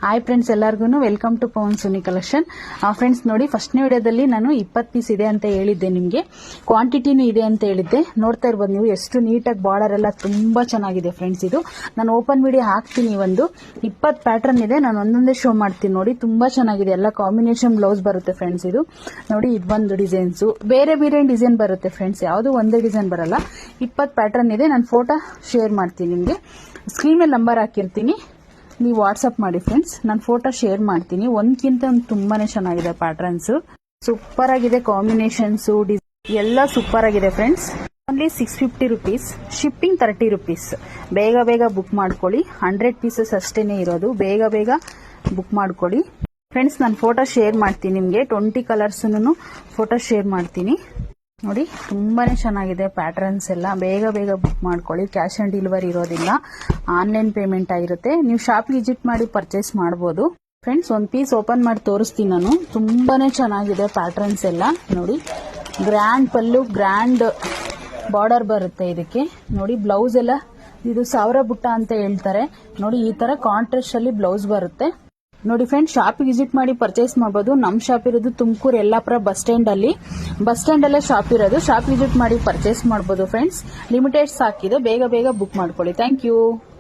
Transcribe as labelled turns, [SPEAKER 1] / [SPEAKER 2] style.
[SPEAKER 1] Hi friends, ಎಲ್ಲರಿಗೂ welcome to Pavan Suni collection. Friends ನೋಡಿ, ಫಸ್ಟ್ನೇ ವಿಡಿಯೋದಲ್ಲಿ ನಾನು 20 ಪೀಸ್ ಇದೆ ಅಂತ ಹೇಳಿದ್ದೆ. ನಿಮಗೆ ಕ್ವಾಂಟಿಟಿನೂ ಇದೆ ಅಂತ ಹೇಳಿದ್ದೆ. ನೋಡ್ತಾ ಇರ್ಬೋದು ನೀವು ಎಷ್ಟು ನೀಟಾಗಿ ಬಾರ್ಡರ್ ಎಲ್ಲ ತುಂಬಾ ಚೆನ್ನಾಗಿದೆ ಫ್ರೆಂಡ್ಸ್. ಇದು ನಾನು ಓಪನ್ ವಿಡಿಯೋ ಹಾಕ್ತೀನಿ. ಒಂದು 20 ಪ್ಯಾಟರ್ನ್ ಇದೆ. ನಾನು ಒಂದೊಂದೇ ಶೋ ಮಾಡ್ತೀನಿ. ನೋಡಿ ತುಂಬಾ ಚೆನ್ನಾಗಿದೆ. ಎಲ್ಲ ಕಾಂಬಿನೇಷನ್ ಬ್ಲೌಸ್ ಬರುತ್ತೆ ಫ್ರೆಂಡ್ಸ್. ಇದು ನೋಡಿ, ಇದು ಒಂದು ಡಿಸೈನ್ಸ್ ಬೇರೆ ಬೇರೆ ಡಿಸೈನ್ ಬರುತ್ತೆ ಫ್ರೆಂಡ್ಸ್. ಯಾವುದು ಒಂದೇ ಡಿಸೈನ್ ಬರಲ್ಲ. 20 ಪ್ಯಾಟರ್ನ್ ಇದೆ. ನಾನು ಫೋಟೋ ಶೇರ್ ಮಾಡ್ತೀನಿ ನಿಮಗೆ. ಸ್ಕ್ರೀನ್ ಮೇಲೆ ನಂಬರ್ ಹಾಕಿರ್ತೀನಿ, ನೀವು ವಾಟ್ಸಪ್ ಮಾಡಿ ಫ್ರೆಂಡ್ಸ್. ನಾನು ಫೋಟೋ ಶೇರ್ ಮಾಡ್ತೀನಿ. ಒಂದ್ಕಿಂತ ತುಂಬಾನೇ ಚೆನ್ನಾಗಿದೆ ಪ್ಯಾಟರ್ನ್ಸ್. ಸೂಪರ್ ಆಗಿದೆ ಕಾಂಬಿನೇಷನ್ಸ್, ಎಲ್ಲ ಸೂಪರ್ ಆಗಿದೆ friends. Only 650 rupees, shipping 30 rupees. ಬೇಗ ಬೇಗ ಬುಕ್ ಮಾಡ್ಕೊಳ್ಳಿ. 100 ಪೀಸಸ್ ಅಷ್ಟೇನೆ ಇರೋದು. ಬೇಗ ಬೇಗ ಬುಕ್ ಮಾಡ್ಕೊಳ್ಳಿ ಫ್ರೆಂಡ್ಸ್. ನಾನು ಫೋಟೋ ಶೇರ್ ಮಾಡ್ತೀನಿ ನಿಮಗೆ. 20 ಕಲರ್ಸ್ ಫೋಟೋ ಶೇರ್ ಮಾಡ್ತೀನಿ. ನೋಡಿ ತುಂಬಾನೇ ಚೆನ್ನಾಗಿದೆ ಪ್ಯಾಟರ್ನ್ಸ್ ಎಲ್ಲ. ಬೇಗ ಬೇಗ ಬುಕ್ ಮಾಡ್ಕೊಳ್ಳಿ. ಕ್ಯಾಶ್ ಆನ್ ಡೆಲಿವರಿ ಇರೋದಿಲ್ಲ, ಆನ್ಲೈನ್ ಪೇಮೆಂಟ್ ಆಗಿರುತ್ತೆ. ನೀವು ಶಾಪ್ ವಿಸಿಟ್ ಮಾಡಿ ಪರ್ಚೇಸ್ ಮಾಡಬಹುದು ಫ್ರೆಂಡ್ಸ್. ಒಂದು ಪೀಸ್ ಓಪನ್ ಮಾಡಿ ತೋರಿಸ್ತೀನಿ ನಾನು. ತುಂಬಾನೇ ಚೆನ್ನಾಗಿದೆ ಪ್ಯಾಟರ್ನ್ಸ್ ಎಲ್ಲ. ನೋಡಿ, ಗ್ರ್ಯಾಂಡ್ ಪಲ್ಲು, ಗ್ರ್ಯಾಂಡ್ ಬಾರ್ಡರ್ ಬರುತ್ತೆ ಇದಕ್ಕೆ. ನೋಡಿ ಬ್ಲೌಸ್ ಎಲ್ಲ ಇದು 1000 ಬುಟ್ಟ ಅಂತ ಹೇಳ್ತಾರೆ. ನೋಡಿ ಈ ತರ ಕಾಂಟ್ರಾಸ್ಟ್ ಅಲ್ಲಿ ಬ್ಲೌಸ್ ಬರುತ್ತೆ. ನೋಡಿ ಫ್ರೆಂಡ್ಸ್, ಶಾಪ್ ವಿಸಿಟ್ ಮಾಡಿ ಪರ್ಚೇಸ್ ಮಾಡಬಹುದು. ನಮ್ ಶಾಪ್ ಇರೋದು ತುಮಕೂರು ಯಲ್ಲಾಪುರ ಬಸ್ ಸ್ಟ್ಯಾಂಡ್ ಅಲ್ಲಿ. ಬಸ್ ಸ್ಟ್ಯಾಂಡ್ ಅಲ್ಲೇ ಶಾಪ್ ಇರೋದು. ಶಾಪ್ ವಿಸಿಟ್ ಮಾಡಿ ಪರ್ಚೇಸ್ ಮಾಡಬಹುದು ಫ್ರೆಂಡ್ಸ್. ಲಿಮಿಟೆಡ್ ಸ್ಟಾಕ್ ಇದೆ. ಬೇಗ ಬೇಗ ಬುಕ್ ಮಾಡ್ಕೊಳ್ಳಿ. Thank you.